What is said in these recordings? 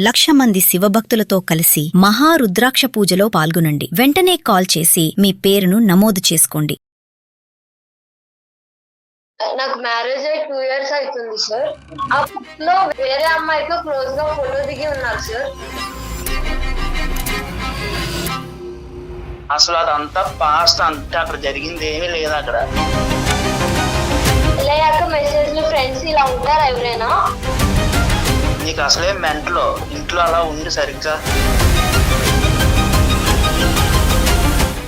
1,00,000 మంది శివభక్తులతో కలిసి మహారుద్రాక్ష పూజలో పాల్గొనండి. వెంటనే కాల్ చేసి మీ పేరును నమోదు చేసుకోండి. నాకు మ్యారేజ్ అయ్యి 2 years అవుతుంది సార్. అప్పట్లో వేరే అమ్మాయితో క్లోజ్ గా ఫోటో దిగి ఉన్నారు సార్. అసలు అదంతా పాస్ట్, అంతా అక్కడ జరిగింది ఏమీ లేదు. అక్కడ లేక మెసేజ్లు ఫ్రెండ్స్ ఇలా ఉంటారు ఎవరైనా. నీకు అసలే మెంటలో ఇంట్లో అలా ఉండి సరిగ్గా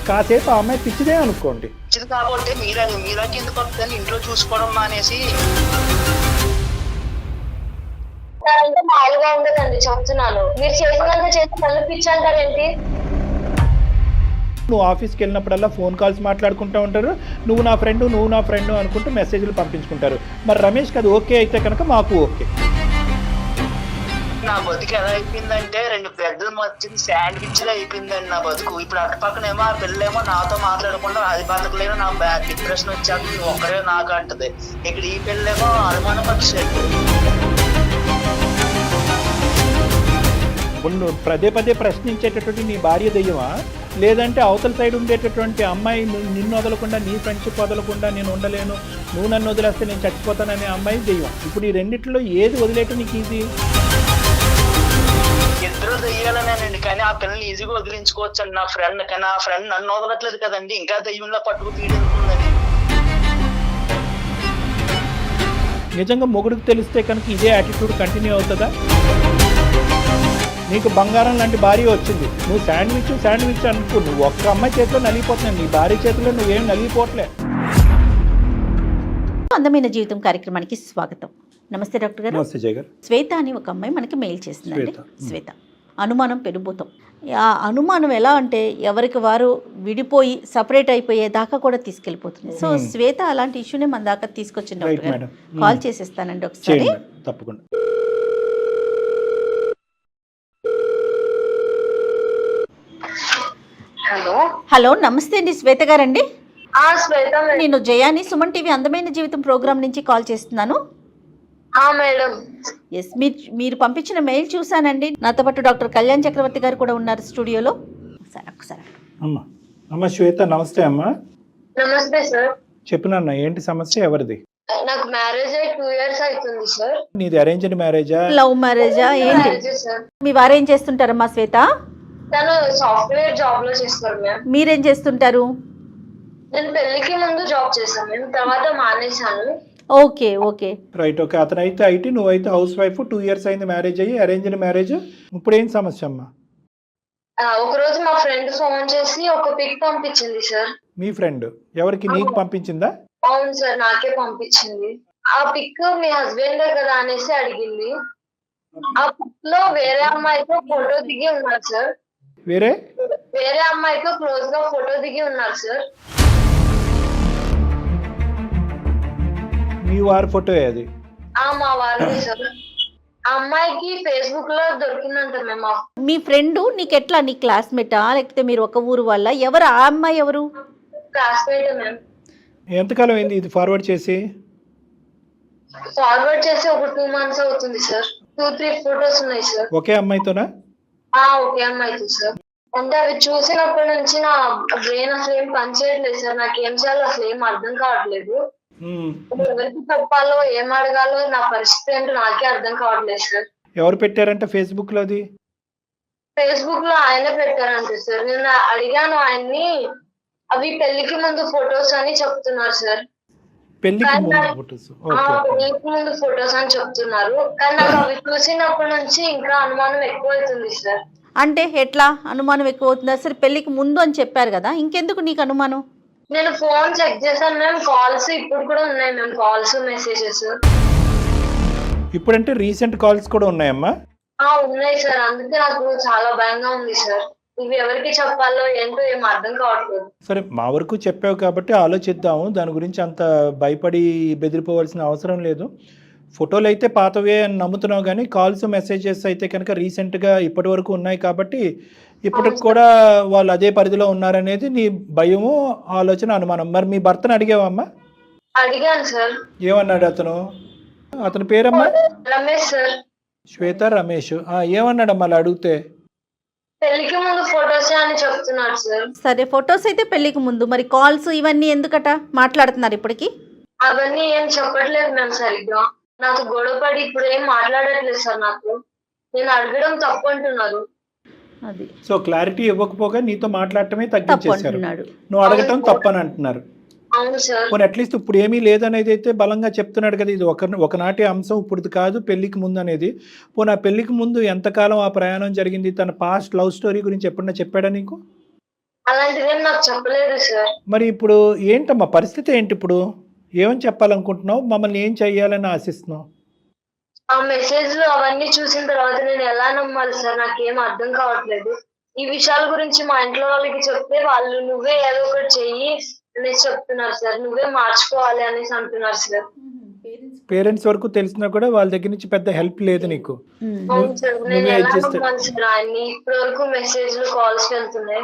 కాసేపు ఆ అమ్మాయి పిచ్చిదే అనుకోండి. పిచ్చిది కాబట్టి మీరాకి ఎందుకు వస్తుందని ఇంట్లో చూసుకోవడం మానేసి మామూలుగా ఉండదండి చెప్తున్నాను. మీరు చేసినంత చేసి మళ్ళీ పిచ్చి అంటారేంటి? నువ్వు ఆఫీస్కి వెళ్ళినప్పుడల్లా ఫోన్ కాల్స్ మాట్లాడుకుంటూ ఉంటారు. నువ్వు నా ఫ్రెండ్ అనుకుంటూ మెసేజ్లు పంపించుకుంటారు. మరి రమేష్కి అది ఓకే అయితే కనుక మాకు ఓకే. నా బతుకు ఎలా అయిపోయిందంటే 2 బ్రెడ్ల మధ్య శాండ్విచ్ అయిపోయిందండి నా బతుకు. ఇప్పుడు అటు పక్కనేమో ఆ పిల్లేమో నాతో మాట్లాడకుండా అది బతకలేదు, నా డిప్రెషన్ వచ్చాక నువ్వు ఒక్కడే నాకు అంటది. ఇక్కడ ఈ పిల్లేమో అనుమానం వచ్చేది. నువ్వు పదే ప్రశ్నించేటటువంటి నీ భార్య దెయ్యమా, లేదంటే అవతల సైడ్ ఉండేటటువంటి అమ్మాయి నిన్ను వదలకుండా, నీ ఫ్రెండ్షిప్ వదలకుండా నేను ఉండలేను, నువ్వు నన్ను వదిలేస్తే నేను చచ్చిపోతాననే అమ్మాయి దెయ్యం. ఇప్పుడు ఈ రెండిట్లో ఏది వదిలేయటం నీకు ఈజీ? ఇద్దరు దెయ్యాలనేనండి, కానీ ఆ పిల్లల్ని ఈజీగా వదిలించుకోవచ్చు అండి. నా ఫ్రెండ్ కానీ ఆ ఫ్రెండ్ నన్ను వదలట్లేదు కదండి, ఇంకా దెయ్యంలో పట్టుకు తీయడుతుందని. నిజంగా మొగుడికి తెలిస్తే కనుక ఇదే యాటిట్యూడ్ కంటిన్యూ అవుతుందా? నీకు బంగారం లాంటి భార్య వచ్చింది, నువ్వు శాండ్విచ్ అనుకో, నువ్వు ఒక్క అమ్మాయి చేతిలో నలిగిపోతున్నావు, నీ భార్య చేతిలో నువ్వేం నలిగిపోవట్లే. అందమైన జీవితం కార్యక్రమానికి స్వాగతం. నమస్తే డాక్టర్ గారు. నమస్తే జయ గారు. శ్వేత అని ఒక అమ్మాయి మనకి మెయిల్ చేసిందండి. శ్వేత అనుమానం పెనుభూతం. ఆ అనుమానం ఎలా అంటే ఎవరికి వారు విడిపోయి సపరేట్ అయిపోయేదాకా కూడా తీసుకెళ్ళిపోతుంది. సో శ్వేత అలాంటి ఇష్యూనే మన దాకా తీసుకొచ్చింది డాక్టర్ గారు. కాల్ చేసేస్తానండి ఒకసారి. తప్పకుండా. హలో నమస్తే అండి శ్వేత గారండి. శ్వేత నేను జయాని, సుమన్ టీవీ అందమైన జీవితం ప్రోగ్రామ్ నుంచి కాల్ చేస్తున్నాను. మేడం. ఎస్, మీరు పంపించిన మెయిల్ చూసానండి. నాతో పాటు డాక్టర్ కళ్యాణ్ చక్రవర్తి గారు కూడా ఉన్నారు స్టూడియోలో. ఒకసారి అమ్మ శ్వేత నమస్తే. అమ్మా నమస్తే సార్. చెప్పినన్నా ఏంటి సమస్య, ఎవరిది? నాకు మ్యారేజ్ అయ్యి 2 years అవుతుంది సార్. నీది అరేంజ్డ్ మ్యారేజా, లవ్ మ్యారేజా, ఏంటి? మీ వారు ఏం చేస్తుంటారమ్మా శ్వేత? తను సాఫ్ట్వేర్ జాబ్ లో చేస్తారు మ్యామ్. మీరేం చేస్తుంటారు? నేను పెళ్లికి ముందు జాబ్ చేశాను మ్యామ్, తర్వాత మానేశాను. Okay okay right. ఓకే, అతనైతే ఐటీ, నువ్వైతే హౌస్ వైఫ్. 2 years అయింది మ్యారేజ్ అయ్యి, అరేంజ్డ్ మ్యారేజ్. ఇప్పుడు ఏం సమస్య అమ్మా? ఒక రోజు మా ఫ్రెండ్ ఫోన్ చేసి ఒక పిక్ పంపించింది సార్. మీ ఫ్రెండ్ ఎవరికి, నీకు పంపించిందా? అవును సార్, నాకే పంపించింది. ఆ పిక్ మీ హస్బెండ్ కదా అనేసి అడిగింది. ఆ పిక్ లో వేరే అమ్మాయితో ఫోటో దిగి ఉన్నారు సార్. వేరే అమ్మాయితో క్లోజ్ గా ఫోటో దిగి ఉన్నారు సార్. మీ వారి ఫోటో అది? మా వారిని సార్. ఆ అమ్మాయికి ఫేస్బుక్ లో దొరికిందంట మేము. మీ ఫ్రెండ్ నీకు ఎట్లా, నీ క్లాస్మేటా లేకపోతే మీరు ఒక ఊరు వల్ల? ఎవరు ఆ అమ్మాయి? ఎవరు? క్లాస్మేట్ మేము. ఎంతకాలం అయింది ఇది ఫార్వర్డ్ చేసి? ఒక 2 months అవుతుంది సార్. 2-3 ఫోటోస్ ఉన్నాయి సార్. ఒకే అమ్మాయితోనా? ఒకే అమ్మాయితో సార్. అంటే అవి చూసినప్పటి నుంచి నా బ్రెయిన్ అసలు ఏం పనిచేయట్లేదు సార్. నాకు ఏం చేయాలో అసలు ఏం అర్థం కావట్లేదు. ఎవరికి చెప్పాలో ఏం అడగాలో నా పరిస్థితి ఏంటో నాకే అర్థం కావట్లేదు సార్. ఎవరు పెట్టారంటే ఫేస్బుక్ లో? అది ఫేస్బుక్ లో ఆయనే పెట్టారంటే సార్. నేను అడిగాను ఆయన్ని, అవి పెళ్లికి ముందు ఫొటోస్ అని చెప్తున్నారు సార్. పెళ్లికి ముందు ఫొటోస్ అని చెప్తున్నారు, కానీ నాకు అవి చూసినప్పటి నుంచి ఇంకా అనుమానం ఎక్కువ అవుతుంది సార్. అంటే ఎట్లా అనుమానం ఎక్కువ అవుతుంది? అసలు పెళ్లికి ముందు అని చెప్పారు కదా, ఇంకెందుకు నీకు అనుమానం? నేను ఫోన్ చెక్ చేశాను మ్యామ్, కాల్స్ ఇప్పుడు కూడా ఉన్నాయి మ్యామ్, కాల్స్ మెసేజెస్. ఇప్పుడంటే రీసెంట్ కాల్స్ కూడా ఉన్నాయమ్మా? ఉన్నాయి సార్. అందుకే నాకు చాలా భయంగా ఉంది సార్. ఇవి ఎవరికి చెప్పాలో ఏంటో ఏం అర్థం కావట్లేదు. సరే, మా వరకు చెప్పావు కాబట్టి ఆలోచిద్దాము. దాని గురించి అంత భయపడి బెదిరిపోవాల్సిన అవసరం లేదు. ఫోటోలు అయితే పాతవే అని నమ్ముతున్నావు, కానీ కాల్స్ మెసేజెస్ అయితే కనుక రీసెంట్గా ఇప్పటి వరకు ఉన్నాయి కాబట్టి ఇప్పటికి కూడా వాళ్ళు అదే పరిధిలో ఉన్నారనేది నీ భయము, ఆలోచన, అనుమానం. మరి మీ భర్తను అడిగావమ్మా? అడిగాను సార్. ఏమన్నాడు అతను? అతని పేరమ్మా? రమేష్ సార్. శ్వేత రమేష్ ఏమన్నాడు మళ్ళీ అడిగితే? పెళ్లికి ముందు ఫొటోసే అని చెప్తున్నాడు సార్. సరే ఫొటోస్ అయితే పెళ్లికి ముందు, మరి కాల్స్ ఇవన్నీ ఎందుకట మాట్లాడుతున్నారు ఇప్పటికి? అవన్నీ ఏం చెప్పట్లేదు మ్యామ్ సరిగ్గా. నాకు గొడవపడి ఇప్పుడు ఏం మాట్లాడట్లేదు సార్. నాకు నేను అడగడం తప్పు అంటున్నారు. అది సో క్లారిటీ ఇవ్వకపోగా నీతో మాట్లాడటమే తప్పు తగ్గించేశారు, అంటున్నాడు. నువ్వు అడగటం తప్పని అంటున్నారు. అవును సార్. పోనీ అట్లీస్ట్ ఇప్పుడు ఏమీ లేదనేది అయితే బలంగా చెప్తున్నాడు కదా, ఇది ఒకనాటి అంశం, ఇప్పుడు కాదు పెళ్లికి ముందు అనేది. పోనీ ఆ పెళ్లికి ముందు ఎంతకాలం ఆ ప్రయాణం జరిగింది, తన పాస్ట్ లవ్ స్టోరీ గురించి ఎప్పుడన్నా చెప్పాడా నీకు? అలాంటిదేం నాకు చెప్పలేదు సార్. మరి ఇప్పుడు ఏంటమ్మా పరిస్థితి ఏంటి? ఇప్పుడు ఏమని చెప్పాలనుకుంటున్నావు? మమ్మల్ని ఏం చెయ్యాలని ఆశిస్తున్నావు? ఆ మెసేజ్లు అవన్నీ చూసిన తర్వాత నేను ఎలా నమ్మాలి సార్? నాకేం అర్థం కావట్లేదు. ఈ విషయాల గురించి మా ఇంట్లో వాళ్ళకి చెప్తే వాళ్ళు నువ్వే ఏదో ఒకటి చెయ్యి అనేసి చెప్తున్నారు సార్. నువ్వే మార్చుకోవాలి అనేసి అంటున్నారు సార్. పేరెంట్స్ వరకు తెలిసినా కూడా వాళ్ళ దగ్గర నుంచి పెద్ద హెల్ప్ లేదు నీకు. అవును సార్. నేను నువ్వే ఎలా adjust- నమ్మాలి సార్ ఆయన్ని? ఇప్పటి వరకు మెసేజ్లు కాల్స్ వెళ్తున్నాయి.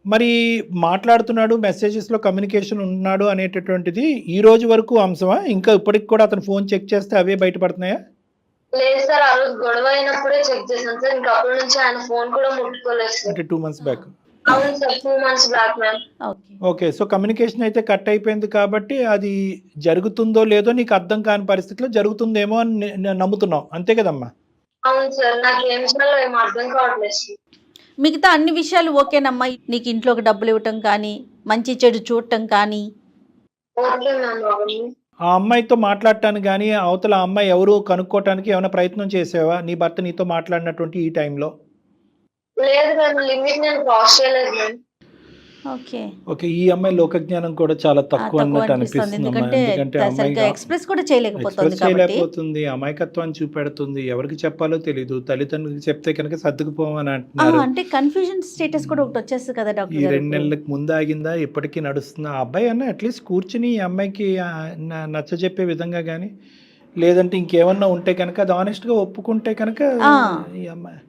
మరి మాట్లాడుతున్నాడు, మెసేజెస్ లో కమ్యూనికేషన్ ఉన్నాడు అనేటటువంటిది ఈ రోజు వరకు అంశమా? ఇంకా ఇప్పటికి కూడా అతను ఫోన్ చెక్ చేస్తే అవే బయటపడుతున్నాయా? లేదు సార్, ఆ రోజు గొడవ అయినప్పుడే చెక్ చేశాను సార్. ఇంకా అప్పటి నుంచి ఆయన ఫోన్ కూడా ముట్టుకోలేదు సార్. అంటే 2 months బ్యాక్. అవును sir, 2 months back ma'am. Okay, so communication అయితే కట్ అయిపోయింది కాబట్టి అది జరుగుతుందో లేదో నీకు అర్థం కాని పరిస్థితిలో జరుగుతుందేమో అని నేను నమ్ముతున్నావు, అంతే కదమ్మా? అవును సార్, నాకు ఏం చేయాలో ఏం అర్థం కావట్లేదు సార్. మిగతా అన్ని విషయాలు ఓకేనమ్మా? నీకు ఇంట్లోకి డబ్బులు ఇవ్వటం కానీ, మంచి చెడు చూడటం కానీ? Okay ma'am. అవన్నీ ఆ అమ్మాయితో మాట్లాడటానికి కానీ, అవతల అమ్మాయి ఎవరు కనుక్కోవటానికి ఏమైనా ప్రయత్నం చేసావా నీ భర్త నీతో మాట్లాడినటువంటి ఈ టైంలో? లేదు మ్యామ్, లిమిట్ నేను క్రాస్ చేయలేదు మ్యామ్. ఓకే, ఓకే, ఈ అమ్మాయి లోకజ్ఞానం కూడా చాలా తక్కువ అన్నట్టు అనిపిస్తుంది. అనిపిస్తుంది అమ్మా. ఎందుకంటే ఎందుకంటే సరిగ్గా అమ్మాయి ఎక్స్ప్రెస్ కూడా చేయలేకపోతుంది ఎక్స్ప్రెస్ కాబట్టి. చేయలేకపోతుంది, అమాయకత్వాన్ని చూపెడుతుంది, ఎవరికి చెప్పాలో తెలీదు. తల్లిదండ్రులకు చెప్తే కనుక సర్దుకుపోమని అంటున్నారు. అంటే కన్ఫ్యూజన్ స్టేటస్ కూడా ఒకటి వచ్చేస్తుంది కదా ఈ డాక్టర్ 2 గారు. నెలలకు ముందు ఆగిందా, ఇప్పటికీ నడుస్తుందా? ఆ అబ్బాయి అన్న అట్లీస్ట్ కూర్చుని ఈ అమ్మాయికి నచ్చజెప్పే విధంగా కానీ, లేదంటే ఇంకేమన్నా ఉంటే కనుక అది ఆనెస్ట్గా ఒప్పుకుంటే కనుక ఈ అమ్మాయి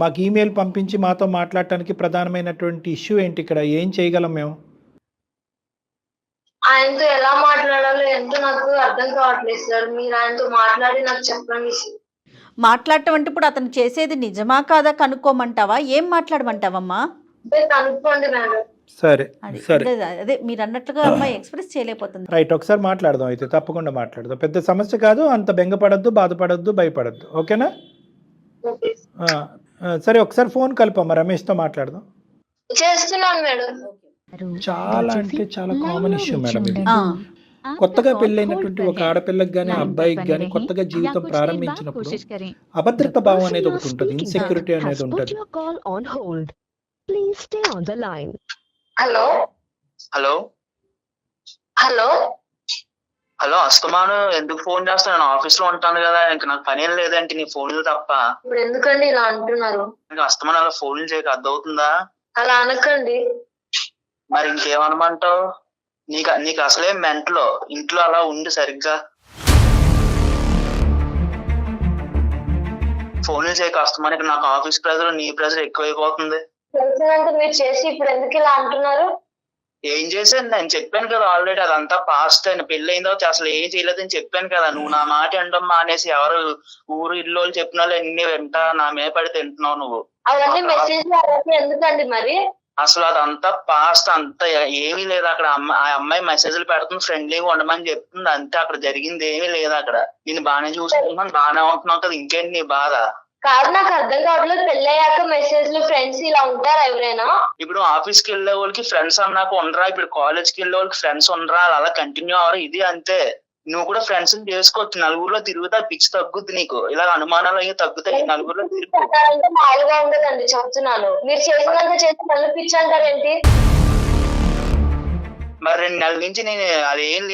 మాకు ఈమెయిల్ పంపించి మాతో మాట్లాడటానికి ప్రధానమైనటువంటి ఇష్యూ ఏంటి? ఇక్కడ ఏం చేయగలం మేము? ఆయనతో ఎలా మాట్లాడాలో ఎంతో నాకు అర్థం కావట్లేదు సార్. మీరు ఆయనతో మాట్లాడి నాకు చెప్పండి సార్. మాట్లాడటం అంటే ఇప్పుడు అతను చేసేది నిజమా కాదా కనుక్కోమంటావా? ఏం మాట్లాడమంటావమ్మా? అంటే కనుక్కోండి మేడం. సరే అది సరే అదే మీరు అన్నట్లుగా అమ్మాయి ఎక్స్ప్రెస్ చేయలేకపోతుంది. రైట్, ఒకసారి మాట్లాడదాం అయితే, తప్పకుండా మాట్లాడదాం. పెద్ద సమస్య కాదు, అంత బెంగపడద్దు, బాధపడద్దు, భయపడద్దు. ఓకేనా? ఓకే సరే, ఒకసారి ఫోన్ కలపమ్మా, రమేష్తో మాట్లాడదాం. చేస్తున్నాను మేడం. చాలా అంటే చాలా కామన్ ఇష్యూ మేడం ఇది. కొత్తగా పెళ్ళైనటువంటి ఒక ఆడపిల్లకి కానీ అబ్బాయికి కానీ కొత్తగా జీవితం ప్రారంభించినప్పుడు అభద్రత భావం అనేది ఒకటి ఉంటుంది, ఇన్సెక్యూరిటీ అనేది ఉంటుంది. హలో హలో హలో హలో అస్తమాను ఎందుకు ఫోన్ చేస్తాను? నేను ఆఫీస్ లో ఉంటాను కదా, ఇంకా నాకు పని ఏం లేదంటే నీ ఫోన్లు తప్ప. ఇప్పుడు ఎందుకండి ఇలా అంటున్నారు? ఇంకా అస్తమాను అలా ఫోన్లు చేయక అర్థమవుతుందా? అలా అనకండి. మరి ఇంకేమనమంటావు? నీకు అసలే మెంటలో ఇంట్లో అలా ఉండి సరిగ్గా ఫోన్లు చేయక అస్తమానికి నాకు ఆఫీస్ ప్రెజర్ నీ ప్రెజర్ ఎక్కువైపోతుంది. తెలిసినంత మీరు చేసి ఇప్పుడు ఎందుకు ఇలా అంటున్నారు? ఏం చేశాను? నేను చెప్పాను కదా ఆల్రెడీ, అదంతా పాస్ట్ అని. పెళ్లి అయిన తర్వాత అసలు ఏం చేయలేదని చెప్పాను కదా. నువ్వు నా మాట వినడం మానేసి ఎవరు ఊరు ఇల్లు చెప్పిన వాళ్ళు ఎన్ని వెంట నా మీద పడి తింటున్నావు నువ్వు. అవన్నీ మెసేజ్ ఎందుకండి మరి? అసలు అదంతా పాస్ట్, అంతా ఏమీ లేదు అక్కడ. ఆ అమ్మాయి మెసేజ్లు పెడుతుంది, ఫ్రెండ్లీగా ఉండమని చెప్తుంది, అంతే. అక్కడ జరిగింది ఏమీ లేదు అక్కడ. నేను బాగానే చూసుకుంటున్నాను, బాగానే ఉంటున్నావు కదా, ఇంకేంటి నీ బాధ? కాదు, నాకు అర్థం కావట్లేదు. పెళ్ళయ్యాక మెసేజ్లు ఫ్రెండ్స్ ఇలా ఉంటారా ఎవరైనా? ఇప్పుడు ఆఫీస్ కి వెళ్ళే వాళ్ళకి ఫ్రెండ్స్ అన్నాక ఉండరా, ఇప్పుడు కాలేజ్ కి వెళ్ళే వాళ్ళకి ఫ్రెండ్స్ ఉండరా, అలా కంటిన్యూ అవరు. ఇది అంతే. నువ్వు కూడా ఫ్రెండ్స్ చేసుకోవచ్చు, నలుగురిలో తిరుగుతా, పిచ్చి తగ్గుద్ది నీకు, ఇలా అనుమానాలు అవి తగ్గుతాయి నలుగురిలో తిరుగు. మామూలుగా ఉండదండి, చెప్తున్నాను. మీరు చేసినంత చేసి నన్ను పిచ్చి అంటారేంటి? మరి 2 నెలల నుంచి నేను అదేం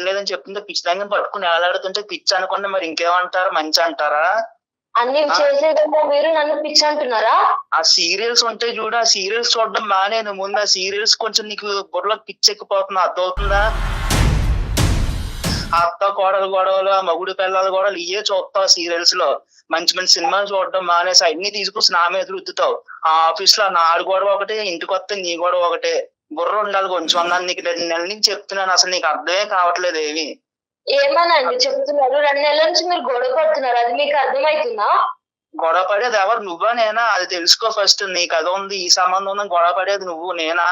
లేదని చెప్తుంటే పిచ్చి దగ్గర పట్టుకుని ఏలాడుతుంటే పిచ్చి అనుకుంటే మరి ఇంకేమంటారు? మంచి అంటారా? అన్ని చేసేదేమో మీరు నన్ను పిచ్చి అంటున్నారా? ఆ సీరియల్స్ ఉంటాయి చూడు, ఆ సీరియల్స్ చూడడం మానేను. ముందు ఆ సీరియల్స్ కొంచెం నీకు బుర్రలో పిచ్చి ఎక్కిపోతున్నా, అర్థమవుతుందా? అత్త కోడలు గొడవలు, ఆ మగుడు పిల్లల గొడవలు ఇవే చూస్తావు సీరియల్స్ లో. మంచి మంచి సినిమాలు చూడడం మానేసి అన్ని తీసుకొచ్చి నా మీద రుద్దుతావు. ఆ ఆఫీస్ లో నా గొడవ ఒకటే, ఇంటికి వస్తే నీ గొడవ ఒకటే. బుర్ర ఉండాలి కొంచెం అన్నాను నీకు. 2 నెలల నుంచి చెప్తున్నాను, అసలు నీకు అర్థమే కావట్లేదు ఏమి. ఏమనండి చెప్తున్నారు? 2 నెలల నుంచి మీరు గొడవ పడుతున్నారు, అది మీకు అర్థమవుతుందా? గొడవ పడేది ఎవరు, నువ్వా నేనా? అది తెలుసుకో ఫస్ట్. నీకు అది ఉంది, ఈ సంబంధం ఉంది, గొడవ పడేది నువ్వు నేనా?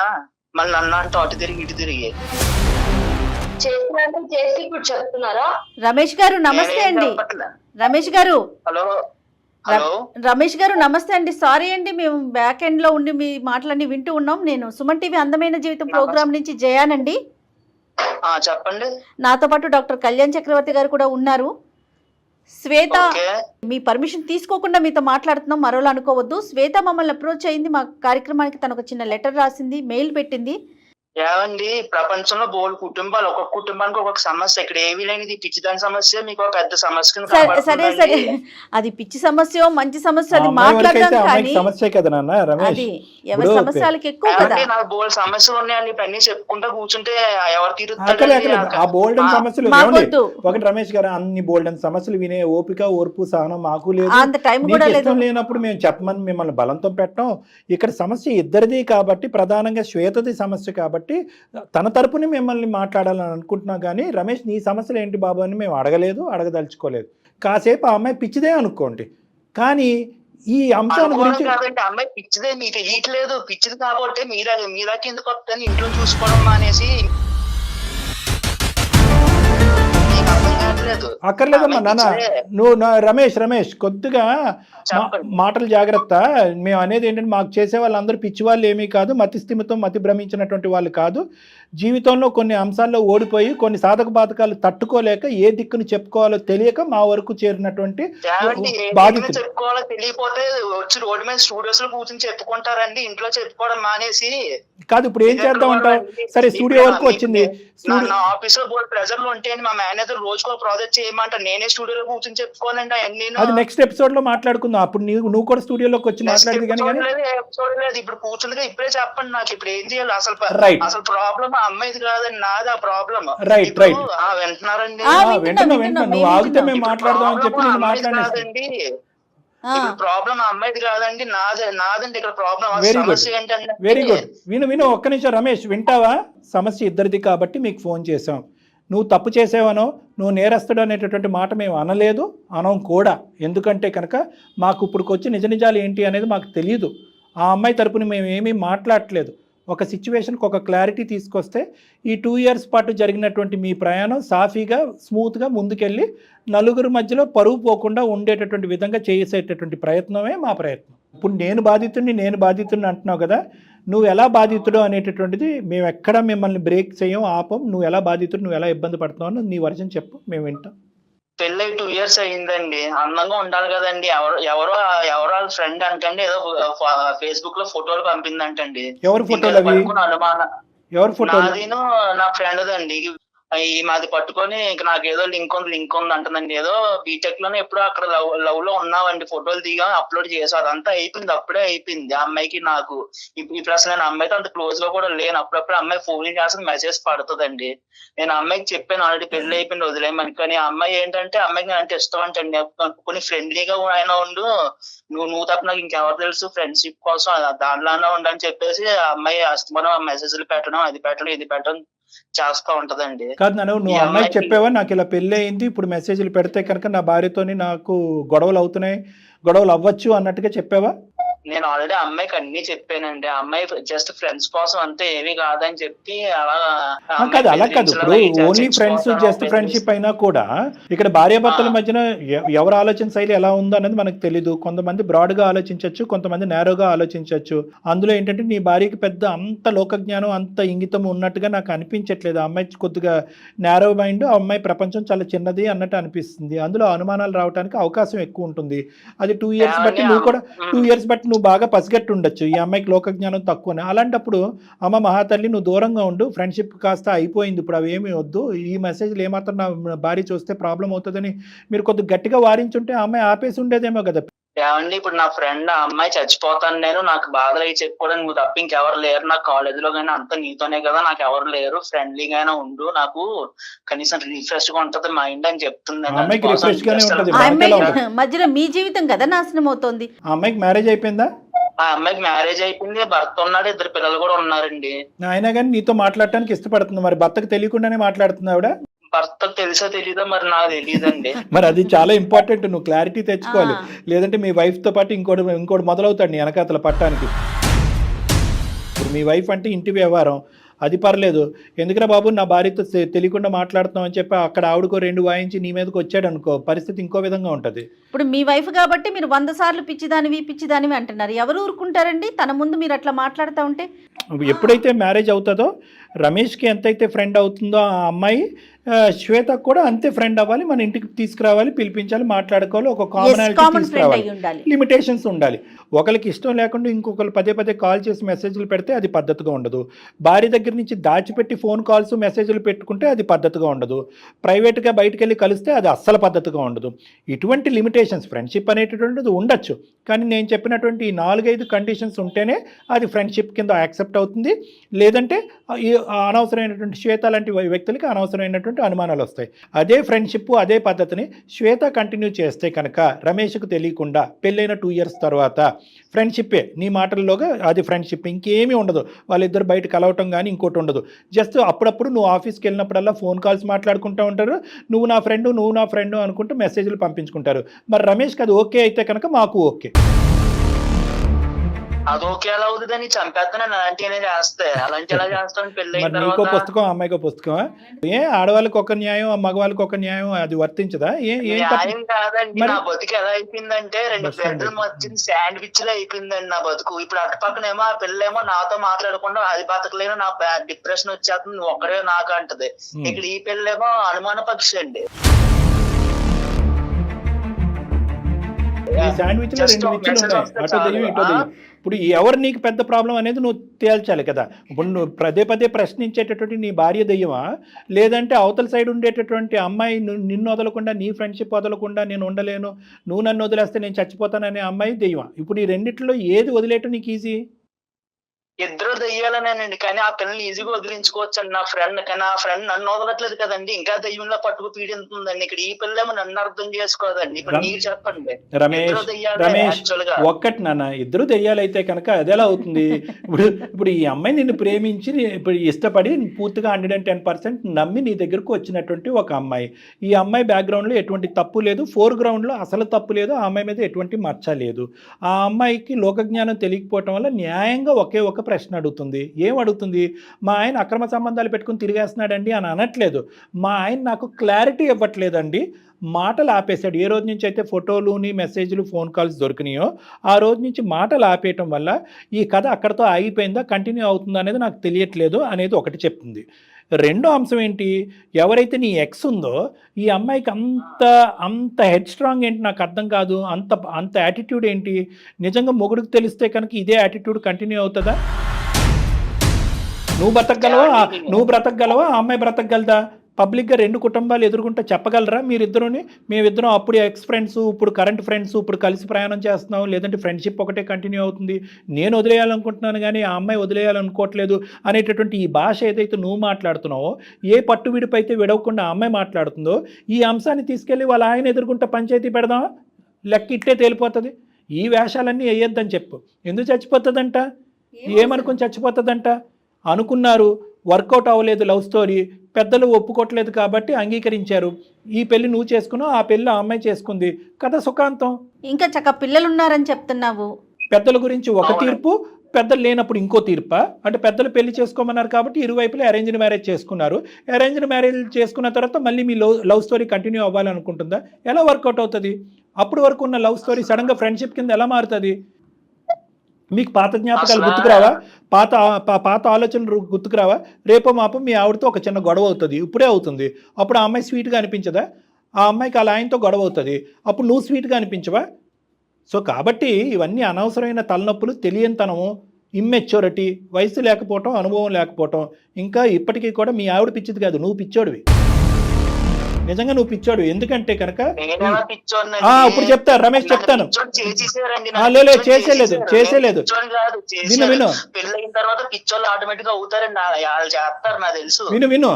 మళ్ళీ నన్ను అంటూ అటు తిరిగి ఇటు తిరిగి చేసినట్టు చేసి ఇప్పుడు చెప్తున్నారా? రమేష్ గారు నమస్తే అండి. రమేష్ గారు, హలో హలో రమేష్ గారు నమస్తే అండి. సారీ అండి, మేము బ్యాక్ ఎండ్ లో ఉండి మీ మాటలన్నీ వింటూ ఉన్నాం. నేను సుమన్ టీవీ అందమైన జీవితం ప్రోగ్రామ్ నుంచి జయానండి. చెప్పండి. నాతో పాటు డాక్టర్ కళ్యాణ్ చక్రవర్తి గారు కూడా ఉన్నారు. శ్వేత, మీ పర్మిషన్ తీసుకోకుండా మీతో మాట్లాడుతున్నాం, మరోలా అనుకోవద్దు. శ్వేత మమ్మల్ని అప్రోచ్ అయింది మా కార్యక్రమానికి. తను ఒక చిన్న లెటర్ రాసింది, మెయిల్ పెట్టింది. ఏమండి, ప్రపంచంలో బోల్డ్ కుటుంబాలు, ఒక్కొక్క కుటుంబానికి ఒక్కొక్క సమస్య. ఇక్కడ ఏమీ లేనిది పిచ్చిదాని సమస్య మీకు ఒక పెద్ద సమస్య. సరే సరే, అది పిచ్చి సమస్య మంచి సమస్య అది మాట్లాడదాం, కానీ సమస్య కదా నాన్న రమేష్, అది ఎవరి సమస్యలకి ఎక్కువ కదా. నాకు బోల్డ్ సమస్యలు ఉన్నాయండి, ఇప్పుడు అన్ని చెప్పుకుంటా కూర్చుంటే ఎవరు తీరుతారు? ఆ బోల్డెన్ సమస్యలు మాకొద్దు. ఒకటి రమేష్ గారు, అన్ని బోల్డెన్ సమస్యలు వినే ఓపిక ఓర్పు సహనం మాకు లేదు. అంత టైం కూడా లేదు. లేనప్పుడు మేము చెప్పమని మిమ్మల్ని బలంతో పెట్టడం. ఇక్కడ సమస్య ఇద్దరిది కాబట్టి, ప్రధానంగా శ్వేతది సమస్య కాబట్టి తన తరపుని మిమ్మల్ని మాట్లాడాలని అనుకుంటున్నా. కానీ రమేష్, నీ సమస్యలు ఏంటి బాబు అని మేము అడగలేదు, అడగదలుచుకోలేదు. కాసేపు ఆ అమ్మాయి పిచ్చిదే అనుకోండి, కానీ ఈ అంశాల గురించి అమ్మాయి పిచ్చిదే మీకు తెలియట్లేదు. పిచ్చిది కాబట్టి మీరాకి ఎందుకు వస్తాను ఇంట్లో చూసుకోవడం మానేసి అక్కర్లేదమ్మా నాన్న. నువ్వు రమేష్ కొద్దిగా మాటలు జాగ్రత్త. మేము అనేది ఏంటంటే, మాకు చేసే వాళ్ళందరూ పిచ్చి వాళ్ళు ఏమీ కాదు, మతిస్థిమితం మతి భ్రమించినటువంటి వాళ్ళు కాదు. జీవితంలో కొన్ని అంశాల్లో ఓడిపోయి కొన్ని సాధక బాధకాలు తట్టుకోలేక ఏ దిక్కును చెప్పుకోవాలో తెలియక మా వరకు చేరినటువంటి బాధితులు. చెప్పుకోవాలో తెలియపోతే వచ్చి రోడ్డు మీద స్టూడియోస్ లో కూర్చొని చెప్పుకుంటారండి, ఇంట్లో చెప్పుకోవడం మానేసి. కాదు, ఇప్పుడు ఏం చేద్దాం అంటావు? సరే, స్టూడియో వరకు వచ్చింది. నా ఆఫీస్ లో బోర్డు ప్రెజర్లు ఉంటాయండి, మా మేనేజర్ రోజుకో ప్రాజెక్ట్ చేయమంటారు, నేనే స్టూడియోలో కూర్చొని చెప్పుకోనండి అవన్నీ. అది నెక్స్ట్ ఎపిసోడ్ లో మాట్లాడుకుందాం. అప్పుడు నువ్వు కూడా స్టూడియోలోకి వచ్చి మాట్లాడేది. ఎపిసోడ్ లేదు, ఇప్పుడు కూర్చుందిగా. ఇప్పుడే చెప్పండి నాకు, ఇప్పుడు ఏం చేయాలి? అసలు ప్రాబ్లం అమ్మాయిది కాదండి, నాది ఆ ప్రాబ్లం. రైట్ వింటున్నారండి? నువ్వు ఆగితే మేము మాట్లాడదాం అని చెప్పి నేను మాట్లాడేదండి. ప్రాబ్లం అమ్మాయిది కాదండి, నాదండి ఇక్కడ ప్రాబ్లం. Very good. విను ఒక్క నిమిషం రమేష్, వింటావా? సమస్య ఇద్దరిది కాబట్టి మీకు ఫోన్ చేసాం. నువ్వు తప్పు చేసావనో, నువ్వు నేరస్తుడు అనేటటువంటి మాట మేము అనలేదు, అనం కూడా. ఎందుకంటే కనుక మాకు ఇప్పుడుకొచ్చి నిజాలు ఏంటి అనేది మాకు తెలియదు. ఆ అమ్మాయి తరపున మేము ఏమీ మాట్లాడట్లేదు. ఒక సిచ్యువేషన్కి ఒక క్లారిటీ తీసుకొస్తే ఈ 2 years పాటు జరిగినటువంటి మీ ప్రయాణం సాఫీగా స్మూత్గా ముందుకెళ్ళి నలుగురు మధ్యలో పరువు పోకుండా ఉండేటటువంటి విధంగా చేసేటటువంటి ప్రయత్నమే మా ప్రయత్నం. ఇప్పుడు నేను బాధితుడిని అంటున్నావు కదా, నువ్వు ఎలా బాధితుడు అనేటటువంటిది మేము ఎక్కడ మిమ్మల్ని బ్రేక్ చేయం, ఆపం. నువ్వు ఎలా బాధితుడు, నువ్వు ఎలా ఇబ్బంది పడుతున్నావు నీ వర్షన్ చెప్పు, మేము వింటాం. పెళ్ళై 2 years అయిందండి, అందంగా ఉండాలి కదండి. ఎవరో వాళ్ళ ఫ్రెండ్ అంటండి ఏదో ఫేస్బుక్ లో ఫోటోలు పంపిందంటండి. ఎవరు ఫోటోలు అవి? అనుమానం. ఎవరు ఫోటో? నాదిను నా ఫ్రెండ్ దండి. ఈ మాది పట్టుకొని ఇంక నాకు ఏదో లింక్ ఉంది అంటుందండి. ఏదో బీటెక్ లోనే ఎప్పుడో అక్కడ లవ్ లో ఉన్నావండి, ఫోటోలు దిగా అప్లోడ్ చేసాం. అదంతా అయిపోయింది, అప్పుడే అయిపోయింది. ఆ అమ్మాయికి నాకు ఇప్పుడు అసలు నేను అమ్మాయితో అంత క్లోజ్ గా కూడా లేను. అప్పుడప్పుడు అమ్మాయి ఫోన్ చేసి మెసేజ్ పడుతుందండి. నేను అమ్మాయికి చెప్పాను ఆల్రెడీ పెళ్లి అయిపోయింది వదిలేయమని. కానీ ఆ అమ్మాయి ఏంటంటే, అమ్మాయికి నేను అంటే ఇష్టం అంటండి. కొన్ని ఫ్రెండ్లీగా అయినా ఉండు, నువ్వు తప్ప నాకు ఇంకెవరు తెలుసు, ఫ్రెండ్షిప్ కోసం దానిలోనే ఉండని చెప్పేసి ఆ అమ్మాయి అస్తమానం మెసేజ్లు పెట్టడం, అది పెట్టడం ఇది పెట్టడం చేస్తా ఉంటదండి. కాదు నువ్వు అమ్మాయికి చెప్పావా నాకు ఇలా పెళ్లి అయింది, ఇప్పుడు మెసేజ్లు పెడితే కనుక నా భార్యతోని నాకు గొడవలు అవుతున్నాయి, గొడవలు అవ్వచ్చు అన్నట్టుగా చెప్పావా? నేను ఆల్రెడీ అమ్మాయికి అన్ని చెప్పానండి. అమ్మాయి జస్ట్ ఫ్రెండ్స్ కోసం అంతే, ఏమీ కాదని చెప్పి అలా కాదు. ఇప్పుడు ఓన్లీ ఫ్రెండ్స్, జస్ట్ ఫ్రెండ్షిప్ అయినా కూడా ఇక్కడ భార్యాభర్తల మధ్యన ఎవరు ఆలోచన శైలి ఎలా ఉందో అనేది మనకు తెలీదు. కొంతమంది బ్రాడ్ గా ఆలోచించవచ్చు, కొంతమంది నేరోగా ఆలోచించవచ్చు. అందులో ఏంటంటే నీ భార్యకి పెద్ద అంత లోకజ్ఞానం, అంత ఇంగితం ఉన్నట్టుగా నాకు అనిపించట్లేదు. ఆ అమ్మాయి కొద్దిగా నేరో మైండ్, ఆ అమ్మాయి ప్రపంచం చాలా చిన్నది అన్నట్టు అనిపిస్తుంది. అందులో అనుమానాలు రావడానికి అవకాశం ఎక్కువ ఉంటుంది. అది 2 years బట్టి నువ్వు కూడా 2 years బట్టి నువ్వు బాగా పసిగట్టి ఉండొచ్చు ఈ అమ్మాయికి లోకజ్ఞానం తక్కువని. అలాంటప్పుడు అమ్మ మహాతల్లి నువ్వు దూరంగా ఉండు, ఫ్రెండ్షిప్ కాస్త అయిపోయింది, ఇప్పుడు అవి ఏమీ వద్దు, ఈ మెసేజ్లు ఏమాత్రం నా భార్య చూస్తే ప్రాబ్లం అవుతుందని మీరు కొద్దిగా గట్టిగా వారించుంటే ఆ అమ్మాయి ఆపేసి ఉండేదేమో కదా. ఏమండి, ఇప్పుడు నా ఫ్రెండ్ ఆ అమ్మాయి చచ్చిపోతాను నేను, నాకు బాధలు అయి చెప్పుకోవడానికి నువ్వు తప్ప ఇంకెవరు లేరు నాకు కాలేజీలో, కానీ అంతా నీతోనే కదా, నాకు ఎవరు లేరు, ఫ్రెండ్లీగానే ఉండు, నాకు కనీసం రిఫ్రెష్ గా ఉంటది మైండ్ అని చెప్తుంది. మధ్యలో మీ జీవితం కదా నాశనం అవుతుంది. ఆ అమ్మాయికి మ్యారేజ్ అయిపోయిందా? ఆ అమ్మాయికి మ్యారేజ్ అయిపోయింది, భర్త ఉన్నాడు, 2 పిల్లలు కూడా ఉన్నారండి. అయినా కానీ నీతో మాట్లాడటానికి ఇష్టపడుతుంది. మరి భర్తకు తెలియకుండానే మాట్లాడుతుంది ఆవిడ? భర్త తెలుసో తెలీదో మరి నాకు తెలియదండి. మరి అది చాలా ఇంపార్టెంట్, నువ్వు క్లారిటీ తెచ్చుకోవాలి. లేదంటే మీ వైఫ్తో పాటు ఇంకోటి మొదలవుతాడు నీ వెనకాతల పట్టానికి. ఇప్పుడు మీ వైఫ్ అంటే ఇంటి వ్యవహారం, అది పర్లేదు, ఎందుకురా బాబు నా భార్యతో తెలియకుండా మాట్లాడుతున్నాం అని చెప్పి అక్కడ ఆవిడకో 2 వాయించి నీ మీదకి వచ్చాడు అనుకో, పరిస్థితి ఇంకో విధంగా ఉంటుంది. ఇప్పుడు మీ వైఫ్ కాబట్టి మీరు 100 సార్లు పిచ్చిదానివి అంటున్నారు. ఎవరు ఊరుకుంటారండి తన ముందు మీరు అట్లా మాట్లాడుతూ ఉంటే? ఎప్పుడైతే మ్యారేజ్ అవుతుందో రమేష్కి ఎంతైతే ఫ్రెండ్ అవుతుందో ఆ అమ్మాయి శ్వేతకు కూడా అంతే ఫ్రెండ్ అవ్వాలి, మన ఇంటికి తీసుకురావాలి, పిలిపించాలి, మాట్లాడుకోవాలి, ఒక కామనాలిటీ తీసుకురావాలి, లిమిటేషన్స్ ఉండాలి. ఒకరికి ఇష్టం లేకుండా ఇంకొకరు పదే కాల్ చేసి మెసేజ్లు పెడితే అది పద్ధతిగా ఉండదు. భార్య దగ్గర నుంచి దాచిపెట్టి ఫోన్ కాల్స్ మెసేజ్లు పెట్టుకుంటే అది పద్ధతిగా ఉండదు. ప్రైవేట్గా బయటకు వెళ్ళి కలిస్తే అది అస్సలు పద్ధతిగా ఉండదు. ఇటువంటి లిమిటేషన్స్ ఫ్రెండ్షిప్ అనేటటువంటిది ఉండొచ్చు, కానీ నేను చెప్పినటువంటి ఈ 4-5 కండిషన్స్ ఉంటేనే అది ఫ్రెండ్షిప్ కింద యాక్సెప్ట్ అవుతుంది. లేదంటే అనవసరమైనటువంటి శ్వేత లాంటి వ్యక్తులకి అనవసరమైనటువంటి అనుమానాలు వస్తాయి. అదే ఫ్రెండ్షిప్ అదే పద్ధతిని శ్వేత కంటిన్యూ చేస్తే కనుక రమేష్కు తెలియకుండా పెళ్ళైన 2 years తర్వాత ఫ్రెండ్షిప్పే, నీ మాటల్లోగా అది ఫ్రెండ్షిప్, ఇంకేమీ ఉండదు. వాళ్ళిద్దరు బయట కలవటం కానీ ఇంకోటి ఉండదు. జస్ట్ అప్పుడప్పుడు నువ్వు ఆఫీస్కి వెళ్ళినప్పుడల్లా ఫోన్ కాల్స్ మాట్లాడుకుంటూ ఉంటారు, నువ్వు నా ఫ్రెండు అనుకుంటూ మెసేజ్లు పంపించుకుంటారు. మరి రమేష్కి అది ఓకే అయితే కనుక మాకు ఓకే. అది ఓకే ఎలా అవుతుందని చంపేస్తాను అలాంటినే చేస్తే, అలాంటి ఎలా చేస్తాను పెళ్ళి అయిన నీకో తర్వాత. పుస్తకం అమ్మాయికో పుస్తకమా? ఆడవాళ్ళకి ఒక న్యాయం మగవాళ్ళకి ఒక న్యాయం, అది వర్తించదా? న్యాయం కాదండి, నా బతుకు ఎలా అయిపోయిందంటే 2 బెడ్ల మధ్య శాండ్విచ్ లో అయిపోయిందండి నా బతుకు. ఇప్పుడు అటు పక్కనేమో ఆ పిల్లేమో నాతో మాట్లాడకుండా అది బతకలేను, నా డిప్రెషన్ వచ్చేస్తుంది, నువ్వు ఒక్కడే నాకు అంటది. ఇక్కడ ఈ పిల్లేమో అనుమాన పక్షి అండి. ఈ శాండ్విచ్ లో 2 విచ్చులు ఉన్నాయి, అటో దెయ్యం ఇటో దెయ్యం. ఇప్పుడు ఎవరు నీకు పెద్ద ప్రాబ్లం అనేది నువ్వు తేల్చాలి కదా. ఇప్పుడు నువ్వు పదే ప్రశ్నించేటటువంటి నీ భార్య దెయ్యమా, లేదంటే అవతల సైడ్ ఉండేటటువంటి అమ్మాయి నిన్ను వదలకుండా, నీ ఫ్రెండ్షిప్ వదలకుండా నేను ఉండలేను, నువ్వు నన్ను వదిలేస్తే నేను చచ్చిపోతాననే అమ్మాయి దెయ్యమా? ఇప్పుడు ఈ రెండిట్లో ఏది వదిలేయటం నీకు ఈజీ? ఇద్దరు దెయ్యాలనేనండి, కానీ ఆ పిల్లల్ని ఈజీగా వదిలించుకోవచ్చు అండి నా ఫ్రెండ్. కానీ ఆ ఫ్రెండ్ నన్ను వదలట్లేదు కదండి, ఇంకా దెయ్యంలో పట్టుకు పీడింతుందండి. ఇక్కడ ఈ పిల్లేమో నన్ను అర్థం చేసుకోదండి. ఇప్పుడు మీరు చెప్పండి. రమేష్ ఒక్కటి నాన్న, ఇద్దరు దెయ్యాలైతే కనుక అది ఎలా అవుతుంది? ఇప్పుడు ఈ అమ్మాయి నిన్ను ప్రేమించి ఇప్పుడు ఇష్టపడి పూర్తిగా 110% నమ్మి నీ దగ్గరకు వచ్చినటువంటి ఒక అమ్మాయి. ఈ అమ్మాయి బ్యాక్గ్రౌండ్లో ఎటువంటి తప్పు లేదు, ఫోర్గ్రౌండ్లో అసలు తప్పు లేదు, ఆ అమ్మాయి మీద ఎటువంటి మచ్చ లేదు. ఆ అమ్మాయికి లోకజ్ఞానం తెలియకపోవటం వల్ల న్యాయంగా ఒకే ఒక ప్రశ్న అడుగుతుంది. ఏం అడుగుతుంది? మా ఆయన అక్రమ సంబంధాలు పెట్టుకుని తిరిగేస్తున్నాడండి అని అనట్లేదు. మా ఆయన నాకు క్లారిటీ ఇవ్వట్లేదండి, మాటలు ఆపేశాడు. ఏ రోజు నుంచి అయితే ఫోటోలుని మెసేజ్లు ఫోన్ కాల్స్ దొరికినాయో ఆ రోజు నుంచి మాటలు ఆపేయటం వల్ల ఈ కథ అక్కడతో ఆగిపోయిందా కంటిన్యూ అవుతుందా అనేది నాకు తెలియట్లేదు అనేది ఒకటి చెప్తుంది. రెండో అంశం ఏంటి? ఎవరైతే నీ ఎక్స్ ఉందో ఈ అమ్మాయికి అంత హెడ్ స్ట్రాంగ్ ఏంటి నాకు అర్థం కాదు, అంత యాటిట్యూడ్ ఏంటి? నిజంగా మొగుడికి తెలిస్తే కనుక ఇదే యాటిట్యూడ్ కంటిన్యూ అవుతుందా? నువ్వు బ్రతకగలవా? ఆ అమ్మాయి బ్రతకగలదా? పబ్లిక్గా 2 కుటుంబాలు ఎదుర్కొంటే చెప్పగలరా మీరిద్దరుని? మేమిద్దరం అప్పుడు ఎక్స్ ఫ్రెండ్స్, ఇప్పుడు కరెంట్ ఫ్రెండ్స్, ఇప్పుడు కలిసి ప్రయాణం చేస్తున్నాం, లేదంటే ఫ్రెండ్షిప్ ఒకటే కంటిన్యూ అవుతుంది, నేను వదిలేయాలనుకుంటున్నాను కానీ ఆ అమ్మాయి వదిలేయాలనుకోవట్లేదు అనేటటువంటి ఈ భాష ఏదైతే నువ్వు మాట్లాడుతున్నావో, ఏ పట్టు విడిపు అయితే విడవకుండా ఆ అమ్మాయి మాట్లాడుతుందో, ఈ అంశాన్ని తీసుకెళ్ళి వాళ్ళ ఆయన ఎదుర్కొంటే పంచాయతీ పెడదామా? లెక్క ఇట్టే తేలిపోతుంది. ఈ వేషాలన్నీ వేయొద్దని చెప్పు. ఎందుకు చచ్చిపోతుందంట? ఏమనుకుని చచ్చిపోతుందంట? అనుకున్నారు, వర్కౌట్ అవ్వలేదు లవ్ స్టోరీ, పెద్దలు ఒప్పుకోవట్లేదు కాబట్టి అంగీకరించారు. ఈ పెళ్లి నువ్వు చేసుకున్నావు, ఆ పెళ్లి ఆ అమ్మాయి చేసుకుంది, కథ సుఖాంతం. ఇంకా చక్క పిల్లలు ఉన్నారని చెప్తున్నావు. పెద్దల గురించి ఒక తీర్పు, పెద్దలు లేనప్పుడు ఇంకో తీర్పా? అంటే పెద్దలు పెళ్లి చేసుకోమన్నారు కాబట్టి ఇరువైపులా అరేంజ్డ్ మ్యారేజ్ చేసుకున్నారు. అరేంజ్డ్ మ్యారేజ్ చేసుకున్న తర్వాత మళ్ళీ మీ లవ్ స్టోరీ కంటిన్యూ అవ్వాలనుకుంటుందా? ఎలా వర్కౌట్ అవుతుంది? అప్పుడు వరకు ఉన్న లవ్ స్టోరీ సడన్గా ఫ్రెండ్షిప్ కింద ఎలా మారుతుంది? మీకు పాత జ్ఞాపకాలు గుర్తుకురావా? పాత ఆలోచనలు గుర్తుకురావా? రేపో మాపో మీ ఆవిడతో ఒక చిన్న గొడవ అవుతుంది, ఇప్పుడే అవుతుంది, అప్పుడు ఆ అమ్మాయి స్వీట్గా అనిపించదా? ఆ అమ్మాయికి అలా ఆయనతో గొడవ అవుతుంది, అప్పుడు నువ్వు స్వీట్గా అనిపించవా? సో కాబట్టి ఇవన్నీ అనవసరమైన తలనొప్పులు, తెలియనితనము, ఇమ్మెచ్యూరిటీ, వయసు లేకపోవటం, అనుభవం లేకపోవటం. ఇంకా ఇప్పటికీ కూడా మీ ఆవిడ పిచ్చిది కాదు, నువ్వు పిచ్చోడివి. నిజంగా నువ్వు పిచ్చాడు. ఎందుకంటే కనుక ఇప్పుడు చెప్తా, రమేష్ చెప్తాను. చేసేలేదు విను. పెళ్ళైన తర్వాత పిచ్చోళ్ళు ఆటోమేటిక్ గా అవుతారండి, వాళ్ళు చేస్తారు నాకు తెలుసు. విను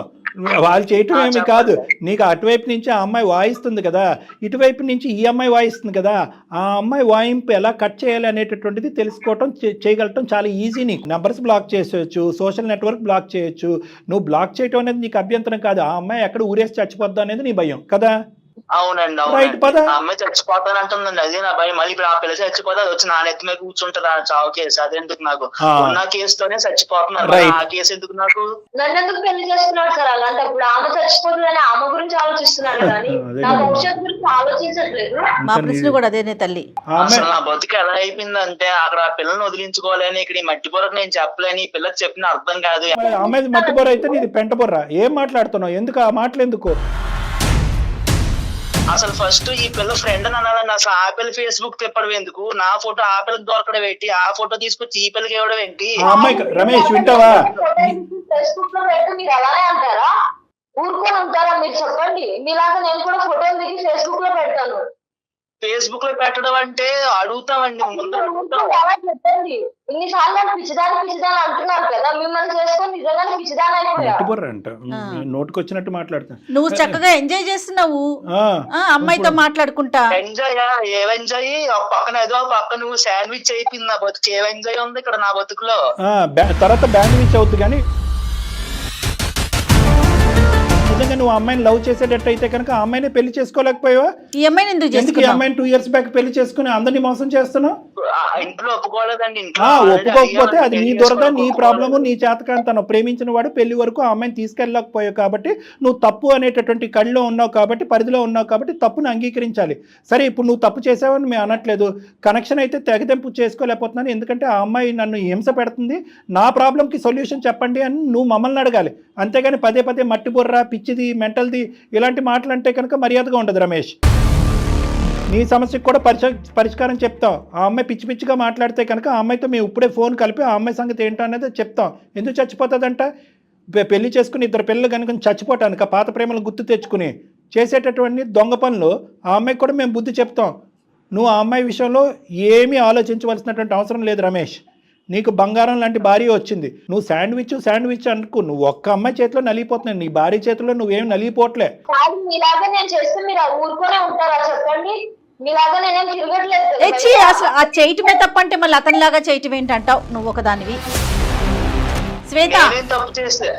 వాళ్ళు చేయటం ఏమి కాదు, నీకు అటువైపు నుంచి ఆ అమ్మాయి వాయిస్తుంది కదా, ఇటువైపు నుంచి ఈ అమ్మాయి వాయిస్తుంది కదా, ఆ అమ్మాయి వాయింపు ఎలా కట్ చేయాలి అనేటటువంటిది తెలుసుకోవటం చేయగలటం చాలా ఈజీ. నీకు నెంబర్స్ బ్లాక్ చేసేయచ్చు, సోషల్ నెట్వర్క్ బ్లాక్ చేయొచ్చు. నువ్వు బ్లాక్ చేయటం అనేది నీకు అభ్యంతరం కాదు, ఆ అమ్మాయి ఎక్కడ ఊరేసి చచ్చిపోద్దా అనేది నీ భయం కదా. అవునండి, రైట్ పద. ఆ అమ్మాయి చచ్చిపోతాను అంటుందండి, అదే నా భయం. మళ్ళీ ఇప్పుడు ఆ పిల్ల చచ్చిపోతే అది వచ్చి నా నెత్తి మీద కూర్చుంటారు ఆ చావు కేసు. అదెందుకు నాకు, ఉన్న కేసుతోనే చచ్చిపోతున్నారు, ఆ కేసు ఎందుకు నాకు? నన్ను ఎందుకు పెళ్లి చేస్తున్నాడు సార్? అలాంటప్పుడు ఆమె చచ్చిపోతుందని ఆమె గురించి ఆలోచిస్తున్నాడు కానీ నా భవిష్యత్తు గురించి ఆలోచించట్లేదు. మా ప్రశ్న కూడా అదేనే తల్లి. అసలు నా బతుకు ఎలా అయిపోయిందంటే అక్కడ ఆ పిల్లని వదిలించుకోవాలని, ఇక్కడ ఈ మట్టి బొరకు నేను చెప్పలేని, ఈ పిల్లకి చెప్పిన అర్థం కాదు. అమ్మాయి మట్టి బొర్ర అయితే నీది పెంట బొర్ర. ఏం మాట్లాడుతున్నావు? ఎందుకు ఆ మాటలు ఎందుకు? అసలు ఫస్ట్ ఈ పిల్ల ఫ్రెండ్ అని అనాలండి. అసలు ఆ పిల్ల ఫేస్బుక్ తిప్పడం ఎందుకు? నా ఫోటో ఆ పిల్లకి దొరకడం ఏంటి? ఆ ఫోటో తీసుకొచ్చి ఈ పిల్లకి ఇవ్వడం ఏంటి? రమేష్ వింటావా? ఫేస్బుక్ లో పెట్టి మీరు అలానే అంటారా? ఊరుకొని ఉంటారా? మీరు చెప్పండి. మీలాగా నేను కూడా ఫోటోలు దిగి ఫేస్బుక్ లో పెడతాను. ఫేస్బుక్ లో పెట్టడం అంటే అడుగుతామండి ముందు. చెప్పండి, ఇన్నిసార్లు నన్ను పిచ్చిదాని అంటున్నారు కదా, మిమ్మల్ని చేసుకొని నిజంగానే పిచ్చిదాని అయిపోయా. అంట నోటుకు వచ్చినట్టు మాట్లాడుతా. నువ్వు చక్కగా ఎంజాయ్ చేస్తున్నావు అమ్మాయితో మాట్లాడుకుంటా. ఎంజాయ్ ఏం ఎంజాయ్? పక్కన ఏదో పక్క నువ్వు శాండ్విచ్ అయిపోయింది నా బతుకు. ఏం ఎంజాయ్ ఉంది ఇక్కడ నా బతుకులో? తర్వాత బ్యాండ్విచ్ అవుతుంది. కానీ నిజంగా నువ్వు అమ్మాయిని లవ్ చేసేటట్టు అయితే కనుక ఆ అమ్మాయిని పెళ్లి చేసుకోలేకపోయావా? ఈ అమ్మాయిని ఎందుకు ఈ అమ్మాయిని 2 years బ్యాక్ పెళ్లి చేసుకుని అందరినీ మోసం చేస్తున్నావు? ఇంట్లో ఒప్పుకోలేదండి. ఒప్పుకోకపోతే అది నీ దొరద, నీ ప్రాబ్లము, నీ చేతకాంతనం. ప్రేమించిన వాడు పెళ్లి వరకు ఆ అమ్మాయిని తీసుకెళ్ళకపోయావు కాబట్టి నువ్వు తప్పు అనేటటువంటి కళ్ళలో ఉన్నావు కాబట్టి, పరిధిలో ఉన్నావు కాబట్టి తప్పును అంగీకరించాలి. సరే, ఇప్పుడు నువ్వు తప్పు చేసావని మేము అనట్లేదు. కనెక్షన్ అయితే తెగదెంపు చేసుకోలేకపోతున్నాను, ఎందుకంటే ఆ అమ్మాయి నన్ను హింస పెడుతుంది, నా ప్రాబ్లంకి సొల్యూషన్ చెప్పండి అని నువ్వు మమ్మల్ని అడగాలి. అంతేగాని పదే పదే మట్టి బుర్ర, పిచ్చిది, మెంటల్ది ఇలాంటి మాటలు అంటే కనుక మర్యాదగా ఉండదు రమేష్. నీ సమస్యకు కూడా పరిష్కారం చెప్తాం. ఆ అమ్మాయి పిచ్చి పిచ్చిగా మాట్లాడితే కనుక ఆ అమ్మాయితో మేము ఇప్పుడే ఫోన్ కలిపి ఆ అమ్మాయి సంగతి ఏంటో అనేది చెప్తాం. ఎందుకు చచ్చిపోతుందంట? పెళ్లి చేసుకుని 2 పిల్లలు కనుక చచ్చిపోవటానికి పాత ప్రేమలు గుర్తు తెచ్చుకుని చేసేటటువంటి దొంగ పనులు ఆ అమ్మాయికి కూడా మేము బుద్ధి చెప్తాం. నువ్వు ఆ అమ్మాయి విషయంలో ఏమీ ఆలోచించవలసినటువంటి అవసరం లేదు రమేష్. నీకు బంగారం లాంటి భార్య వచ్చింది. నువ్వు శాండ్విచ్ అనుకో, నువ్వు ఒక్క అమ్మాయి చేతిలో నలిగిపోతున్నావు, నీ భార్య చేతిలో నువ్వేం నలిగిపోవట్లే. మీలాగా నేను చేస్తే మీరు ఊరుకోనే ఉంటారా చెప్పండి? మీలాగా నేనేం తిరగట్లేదు. అసలు ఆ చేయటమే తప్పంటే మళ్ళీ అతనిలాగా చేయటం ఏంటంటావు నువ్వు ఒకదానివి? శ్వేత, తప్పు చేస్తే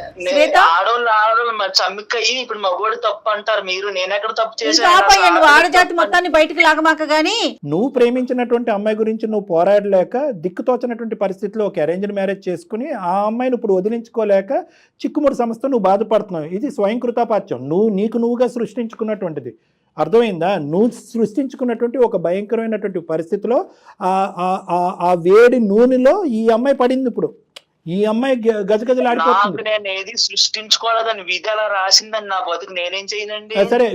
ఆడోళ్ళు మరి చమ్మిక్కయ్యి ఇప్పుడు మగోడు తప్పు అంటారు మీరు. నేను ఎక్కడ తప్పు చేశాను? నువ్వు ఆడజాతి మొత్తాన్ని బయటకు లాగమాక గానీ. నువ్వు ప్రేమించినటువంటి అమ్మాయి గురించి నువ్వు పోరాడలేక దిక్కుతోచినటువంటి పరిస్థితిలో ఒక అరేంజ్డ్ మ్యారేజ్ చేసుకుని ఆ అమ్మాయిని ఇప్పుడు వదిలించుకోలేక చిక్కుముడి సమస్య నువ్వు బాధపడుతున్నావు. ఇది స్వయం కృతాపాత్యం, నువ్వుగా సృష్టించుకున్నటువంటిది. అర్థమైందా? నువ్వు సృష్టించుకున్నటువంటి ఒక భయంకరమైనటువంటి పరిస్థితిలో ఆ వేడి నూనెలో ఈ అమ్మాయి పడింది. ఇప్పుడు ఈ అమ్మాయి గజగజలాడిపోతుంది. నేను ఏది సృష్టించుకోలేదని విధి అలా రాసిందని నా బతుకు నేనేం చేయనండి. సరే,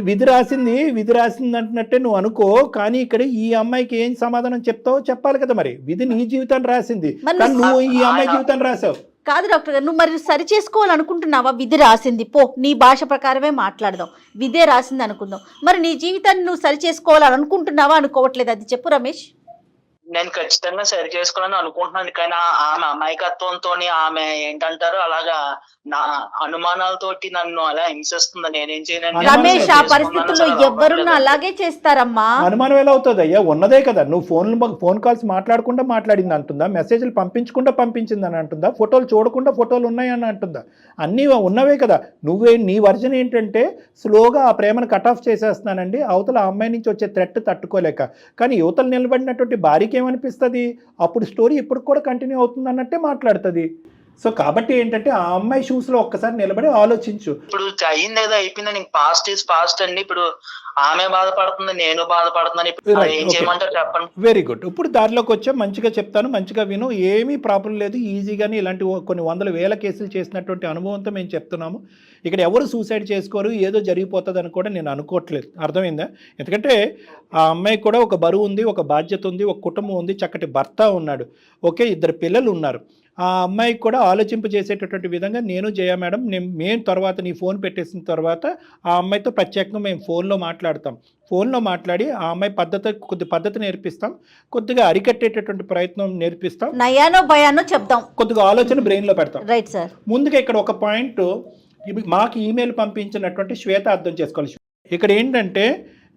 విధి రాసింది అంటున్నట్టే నువ్వు అనుకో, కానీ ఇక్కడ ఈ అమ్మాయికి ఏం సమాధానం చెప్తావో చెప్పాలి కదా. మరి విధి నీ జీవితాన్ని రాసింది, కానీ నువ్వు ఈ అమ్మాయి జీవితాన్ని రాసావు. కాదు డాక్టర్ గారు, నువ్వు మరి సరి చేసుకోవాలనుకుంటున్నావా? విధి రాసింది, పో నీ భాష ప్రకారమే మాట్లాడదాం, విధే రాసింది అనుకుందాం. మరి నీ జీవితాన్ని నువ్వు సరి చేసుకోవాలనుకుంటున్నావా, అనుకోవట్లేదు? అది చెప్పు రమేష్. నేను ఖచ్చితంగా సరి చేసుకోవాలని అనుకుంటున్నాను, కానీ ఆమె అమాయకత్వంతో ఆమె ఏంటంటారు అలాగా నా అనుమానాలతోటి నన్ను అలా హింసిస్తుంది. నేనేం చేయను రమేష్. ఆ పరిస్థితుల్లో ఎవరున్నా అలాగే చేస్తారమ్మా. అనుమానం ఎలా అవుతుంది అయ్యా? ఉన్నదే కదా. నువ్వు ఫోన్ కాల్స్ మాట్లాడకుండా మాట్లాడింది అంటుందా? మెసేజ్లు పంపించకుండా పంపించిందని అంటుందా? ఫోటోలు చూడకుండా ఫోటోలు ఉన్నాయని అంటుందా? అన్నీ ఉన్నవే కదా. నీ వర్జన్ ఏంటంటే స్లోగా ఆ ప్రేమను కట్ ఆఫ్ చేసేస్తున్నానండి, అవతల ఆ అమ్మాయి నుంచి వచ్చే థ్రెట్ తట్టుకోలేక. కానీ యువతలు నిలబడినటువంటి భార్యకి ఏమనిపిస్తుంది? అప్పుడు స్టోరీ ఇప్పుడు కూడా కంటిన్యూ అవుతుంది అన్నట్టే మాట్లాడుతుంది. సో కాబట్టి ఏంటంటే ఆ అమ్మాయి షూస్ లో ఒక్కసారి నిలబడి ఆలోచించు. ఇప్పుడు అయింది ఏదో అయిపోయింది, పాస్ట్ ఈజ్ పాస్ట్ అండి. ఇప్పుడు ఆమె బాధపడుతుంది, నేను బాధపడుతున్నాను. ఇప్పుడు ఏం చేయమంటారు చెప్పండి? Very good. ఇప్పుడు దారిలోకి వచ్చా, మంచిగా చెప్తాను, మంచిగా విను. ఏమీ ప్రాబ్లం లేదు, ఈజీగానే ఇలాంటి కొన్ని 100,000 కేసులు చేసినటువంటి అనుభవంతో మేము చెప్తున్నాము. ఇక్కడ ఎవరు సూసైడ్ చేసుకోరు, ఏదో జరిగిపోతుంది అని కూడా నేను అనుకోవట్లేదు. అర్థమైందా? ఎందుకంటే ఆ అమ్మాయికి కూడా ఒక బరువు ఉంది, ఒక బాధ్యత ఉంది, ఒక కుటుంబం ఉంది, చక్కటి భర్త ఉన్నాడు, ఓకే, 2 పిల్లలు ఉన్నారు. ఆ అమ్మాయికి కూడా ఆలోచింపజేసేటటువంటి విధంగా నేను జయ మేడం మేము తర్వాత నీ ఫోన్ పెట్టేసిన తర్వాత ఆ అమ్మాయితో ప్రత్యేకంగా మేము ఫోన్లో మాట్లాడతాం. ఫోన్లో మాట్లాడి ఆ అమ్మాయి కొద్ది పద్ధతి నేర్పిస్తాం, కొద్దిగా అరికట్టేటటువంటి ప్రయత్నం నేర్పిస్తాం, నయానో భయానో చెప్తాం, కొద్దిగా ఆలోచన బ్రెయిన్లో పెడతాం. Right sir. ముందుగా ఇక్కడ ఒక పాయింట్ మాకు ఈమెయిల్ పంపించినటువంటి శ్వేత అర్థం చేసుకోవాలి. ఇక్కడ ఏంటంటే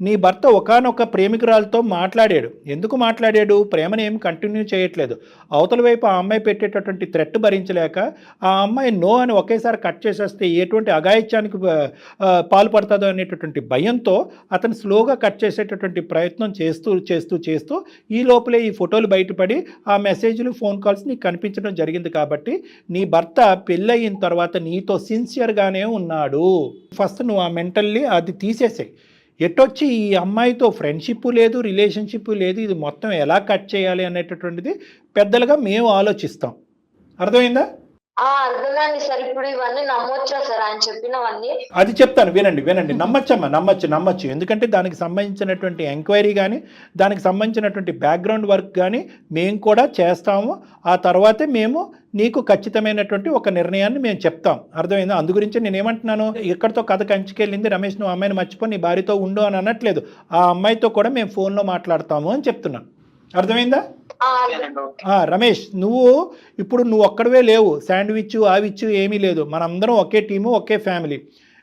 నీ భర్త ఒకానొక ప్రేమికురాలతో మాట్లాడాడు. ఎందుకు మాట్లాడాడు? ప్రేమను ఏమి కంటిన్యూ చేయట్లేదు. అవతల వైపు ఆ అమ్మాయి పెట్టేటటువంటి థ్రెట్ భరించలేక ఆ అమ్మాయి నో అని ఒకేసారి కట్ చేసేస్తే ఎటువంటి అఘాయిత్యానికి పాల్పడుతుందో అనేటటువంటి భయంతో అతను స్లోగా కట్ చేసేటటువంటి ప్రయత్నం చేస్తూ ఈ లోపలే ఈ ఫోటోలు బయటపడి ఆ మెసేజ్లు ఫోన్ కాల్స్ నీకు కనిపించడం జరిగింది. కాబట్టి నీ భర్త పెళ్ళయిన తర్వాత నీతో సిన్సియర్గానే ఉన్నాడు. ఫస్ట్ నువ్వు ఆ మెంటల్లీ అది తీసేసాయి. ఎటొచ్చి ఈ అమ్మాయితో ఫ్రెండ్షిప్ లేదు, రిలేషన్షిప్ లేదు, ఇది మొత్తం ఎలా కట్ చేయాలి అనేటటువంటిది పెద్దలుగా మేము ఆలోచిస్తాం. అర్థమైందా? అర్థమైంది సార్. ఇప్పుడు ఇవన్నీ నమ్మొచ్చా సార్ ఆయన చెప్పినవన్నీ? అది చెప్తాను, వినండి. నమ్మచ్చమ్మా, నమ్మచ్చు. ఎందుకంటే దానికి సంబంధించినటువంటి ఎంక్వైరీ కానీ దానికి సంబంధించినటువంటి బ్యాక్గ్రౌండ్ వర్క్ కానీ మేము కూడా చేస్తాము. ఆ తర్వాతే మేము నీకు ఖచ్చితమైనటువంటి ఒక నిర్ణయాన్ని మేము చెప్తాం. అర్థమైందా? అందు గురించి నేను ఏమంటున్నాను, ఇక్కడితో కథ కంచికెళ్ళింది, రమేష్ నువ్వు అమ్మాయిని మర్చిపో, నీ భార్యతో ఉండు అని అనట్లేదు. ఆ అమ్మాయితో కూడా మేము ఫోన్లో మాట్లాడతాము అని చెప్తున్నాను. అర్థమైందా? రమేష్, నువ్వు ఒక్కడవే లేవు. శాండ్విచ్ ఆవిచ్చు ఏమీ లేదు. మనందరం ఒకే టీము, ఒకే ఫ్యామిలీ.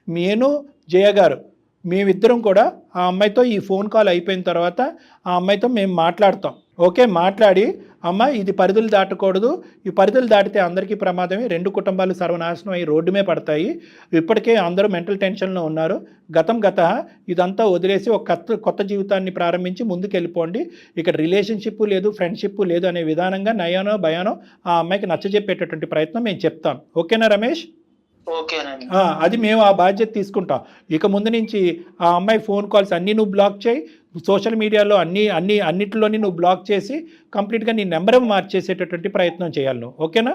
నేను జయ గారు మేమిద్దరం కూడా ఆ అమ్మాయితో ఈ ఫోన్ కాల్ అయిపోయిన తర్వాత ఆ అమ్మాయితో మేము మాట్లాడతాం. ఓకే, మాట్లాడి అమ్మ ఇది పరిధులు దాటకూడదు, ఈ పరిధులు దాటితే అందరికీ ప్రమాదమే, 2 కుటుంబాలు సర్వనాశనం అయ్యి రోడ్డు మీద పడతాయి, ఇప్పటికే అందరూ మెంటల్ టెన్షన్లో ఉన్నారు, గత ఇదంతా వదిలేసి ఒక కొత్త జీవితాన్ని ప్రారంభించి ముందుకు వెళ్ళిపోండి, ఇక్కడ రిలేషన్షిప్ లేదు, ఫ్రెండ్షిప్ లేదు అనే విధానంగా నయానో భయానో ఆ అమ్మాయికి నచ్చజెప్పేటటువంటి ప్రయత్నం మేము చెప్తాం. ఓకేనా రమేష్? అది మేము ఆ బాధ్యత తీసుకుంటాం. ఇక ముందు నుంచి ఆ అమ్మాయి ఫోన్ కాల్స్ అన్నీ నువ్వు బ్లాక్ చేయి, సోషల్ మీడియాలో అన్నిటిలోని నువ్వు బ్లాక్ చేసి కంప్లీట్గా నీ నెంబర్ మార్చేసేటటువంటి ప్రయత్నం చేయాలి నువ్వు. ఓకేనా?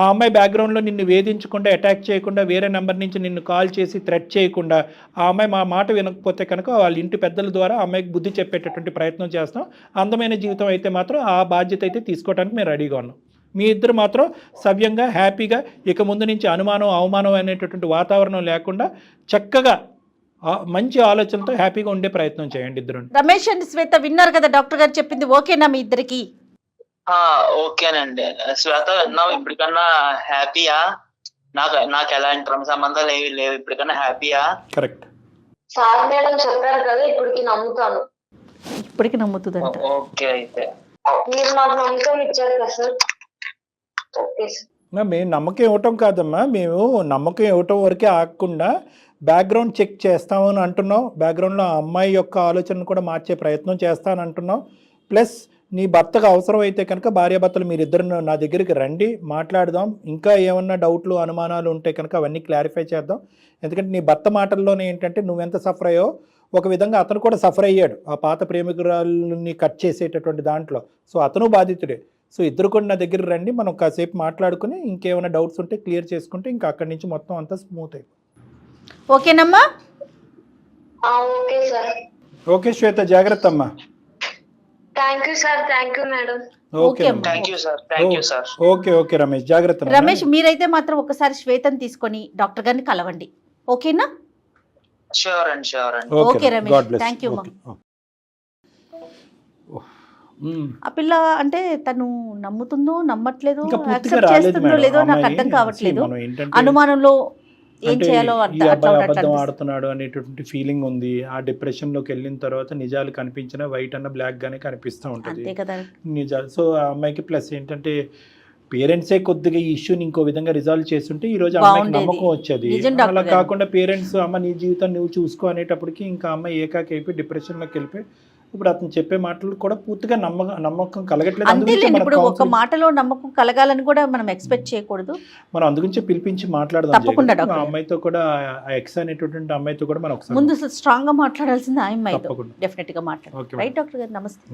ఆ అమ్మాయి బ్యాక్గ్రౌండ్లో నిన్ను వేధించకుండా, అటాక్ చేయకుండా, వేరే నెంబర్ నుంచి నిన్ను కాల్ చేసి థ్రెట్ చేయకుండా, ఆ అమ్మాయి మా మాట వినకపోతే కనుక వాళ్ళ ఇంటి పెద్దల ద్వారా ఆ అమ్మాయికి బుద్ధి చెప్పేటటువంటి ప్రయత్నం చేస్తాం. అందమైన జీవితం అయితే మాత్రం ఆ బాధ్యత అయితే తీసుకోవడానికి మేము రెడీగా ఉన్నాం. మీ ఇద్దరు మాత్రం సవ్యంగా, హ్యాపీగా, ఇక ముందు నుంచి అనుమానం అవమానం అనేటటువంటి వాతావరణం లేకుండా చక్కగా మంచి ఆలోచనతో హ్యాపీగా ఉండే ప్రయత్నం చేయండి ఇద్దరు. రమేష్ అండ్ శ్వేత విన్నారు కదా డాక్టర్ గారు చెప్పింది, ఓకేనా మీ ఇద్దరికి? ఓకేనండి. శ్వేత విన్నావు, ఇప్పటికన్నా హ్యాపీయా? నాకు ఎలాంటి సంబంధాలు ఏవి లేవు, ఇప్పటికన్నా హ్యాపీయా? కరెక్ట్ సార్ మేడం చెప్పారు కదా, ఇప్పటికి నమ్ముతాను. ఇప్పటికి నమ్ముతుందంట. ఓకే, అయితే మీరు నాకు నమ్మకం ఇచ్చారు కదా సార్. మేము నమ్మకం ఇవ్వటం కాదమ్మా, మేము నమ్మకం ఇవ్వటం వరకే ఆగకుండా బ్యాక్గ్రౌండ్ చెక్ చేస్తామని అంటున్నాం. బ్యాక్గ్రౌండ్లో ఆ అమ్మాయి యొక్క ఆలోచనను కూడా మార్చే ప్రయత్నం చేస్తానని అంటున్నాం. ప్లస్ నీ భర్తకు అవసరం అయితే కనుక భార్యాభర్తలు మీరిద్దరు నా దగ్గరికి రండి, మాట్లాడదాం. ఇంకా ఏమన్నా డౌట్లు అనుమానాలు ఉంటే కనుక అవన్నీ క్లారిఫై చేద్దాం. ఎందుకంటే నీ భర్త మాటల్లోనే ఏంటంటే నువ్వెంత సఫర్ అయ్యో ఒక విధంగా అతను కూడా సఫర్ అయ్యాడు ఆ పాత ప్రేమికురాలని కట్ చేసేటటువంటి దాంట్లో. సో అతను బాధితుడే. సో ఇద్దరు కూడా నా దగ్గర రండి, మనం కాసేపు మాట్లాడుకుని ఇంకేమైనా డౌట్స్ ఉంటే క్లియర్ చేసుకుంటే ఇంకా అక్కడి నుంచి మొత్తం అంతా స్మూత్ అయిపోయింది. ఓకేనమ్మా? Okay sir. ఓకే శ్వేత, జాగ్రత్త అమ్మా. Thank you sir. Thank you madam. Okay Ramesh, జాగ్రత్త. రమేష్ మీరైతే మాత్రం ఒకసారి శ్వేతని తీసుకొని డాక్టర్ గారిని కలవండి. ఓకేనా? షూర్ అండి. Okay Ramesh, thank you. ఆ పిల్ల అంటే తను నమ్ముతుందో నమ్మట్లేదో, యాక్సెప్ట్ చేస్తుందో లేదో నాకు అర్థం కావట్లేదు. అనుమానంలో ఏం చేయాలో అబద్ధం ఆడుతున్నాడు అనేటువంటి ఫీలింగ్ ఉంది. ఆ డిప్రెషన్ లోకి వెళ్ళిన తర్వాత నిజాలు కనిపించిన వైట్ అన్న బ్లాక్ గానే కనిపిస్తూ ఉంటుంది నిజాలు. సో ఆ అమ్మాయికి ప్లస్ ఏంటంటే పేరెంట్సే కొద్దిగా ఈ ఇష్యూని ఇంకో విధంగా రిజాల్వ్ చేస్తుంటే ఈ రోజు అమ్మాయికి నమ్మకం వచ్చేది. అలా కాకుండా పేరెంట్స్ అమ్మ నీ జీవితం నువ్వు చూసుకో అనేటప్పటికి ఇంకా అమ్మాయి ఏకాకి అయిపోయి డిప్రెషన్ లోకి వెళ్ళిపోయి ఇప్పుడు అతను చెప్పే మాటలు కూడా పూర్తిగా నమ్మకం కలగట్లేదు. ఇప్పుడు ఒక మాటలో నమ్మకం కలగాలని కూడా మనం ఎక్స్పెక్ట్ చేయకూడదు. మనం అందుగురించి పిలిపించి మాట్లాడదాం. అమ్మాయితో కూడా ఎక్స్ అనేటటువంటి అమ్మాయితో కూడా మనం ముందు స్ట్రాంగ్ గా మాట్లాడాల్సింది ఆ అమ్మాయితో. డెఫినెట్ గా మాట్లాడాలి. రైట్ డాక్టర్ గారు, నమస్తే.